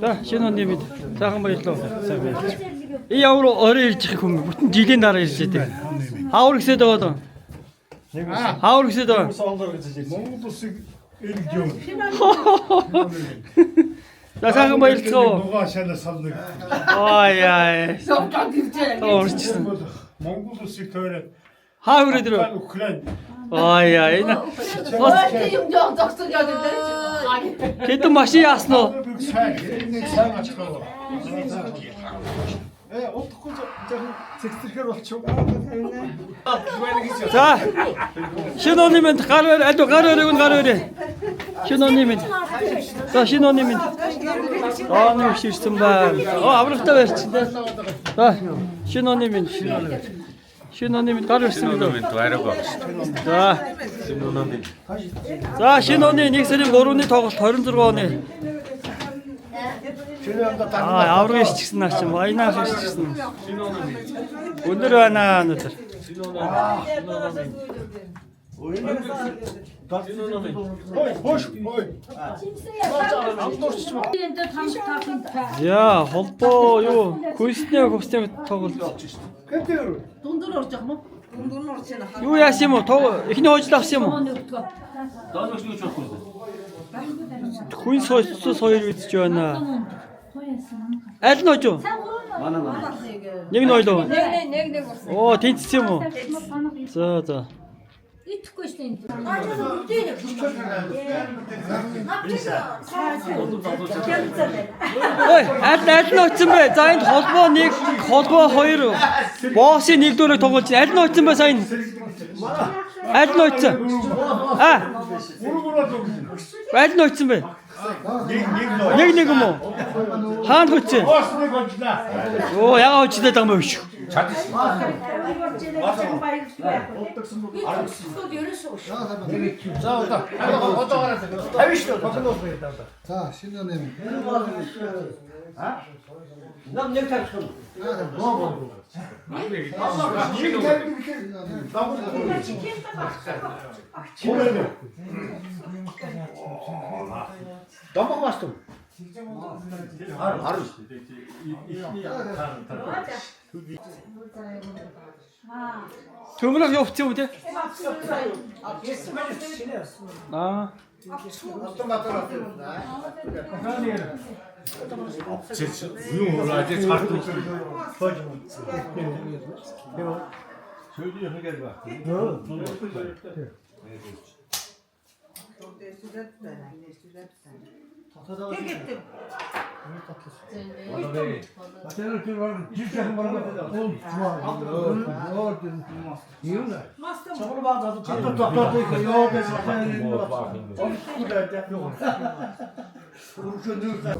За шинэ оны бид сайхан баярлалаа. Сайн баярлалаа. И ямар орой ирж их хүмүүс бүтэн жилийн дараа ирж байдаг. Хаавар гэсэд байгаа доо. Хаавар гэсэд байгаа. Монгол улсыг иргэв. За сайхан баярлалаа. Нугаа шалаа салдаг. Ой яа. Орчихсон. Монгол улсыг тойроод Хаавар өдрөө. Украин. Ой яа. Энэ юм жоо зогсож явдаг. хэдэн машин яасан уу? Сайн ачгаа. Удахгүй жоохон цэгцэрхэр болчих. За. Шинэ оны мэнд гар өрөөг нь гар өрөө. Шинэ оны мэнд. За шинэ оны мэнд. Нэг ширсэн байна. Аврагтай барьчихсан. За шинэ оны мэнд. Шинэ оны мэнд гар өрсөн бид. За. За шинэ оны 1 сарын 3-ны тоглолт 26 оны. Авраг ишчихсэн наа чинь баянах ишчихсэн. Өндөр байна өндөр. Яа, холбоо юу? Хүйснээ хөвснээ тоглолт. Дундуур орж байгаа юм уу? Дундуур нь орж байна. Юу яасан юм уу? Эхний хожил авсан юм уу? Дооногч юу ч болохгүй. Хүн сойцос хоёр үзэж байна. Аль нь очив? Нэг нь ойлоо. Нэг болсон. Оо, тэнцсэн юм уу? За. Итгэхгүй шүү дээ. Ой, аль нь очив бэ? За энд холбоо 1, холбоо 2. Боссын 1 дөрөв тоглож байна. Аль нь очив бэ сая? Аль нь очив? Аль нь очив бэ? Нэг юм уу? Хаана хөцөө? Оо, яга хөцөлтэй байгаа юм шүү. За, шинэ нэг. Нам нэг тавьсан. Домог бастım. Төмөрөг явц юм те? Юу ураач цаартуу. Söylüyor galiba.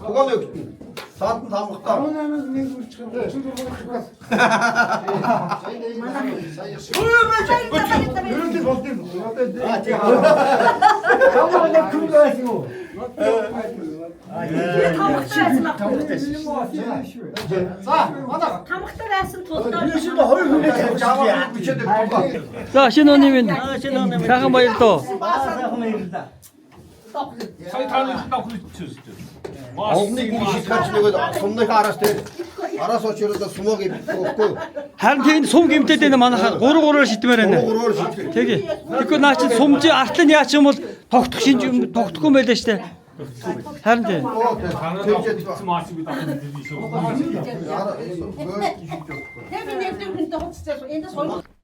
Kova döktün. Saatın tamlıkta. 자, 신호님인 사강 바일도. Avni bu işi kaçırıyor. Sonunda araştır. Ara soçuyoruz da sumo gibi. Харин тийм сум гимтэй дээ манайхаа 3-3-оор шидмээр байна. Тэгээ. Тэгэхгүй наа чи сумжи арт нь яач юм бол тогтох шинж тогтохгүй байлаа штэ. Харин тийм. Нэг хүн тохицсон. Энд соёл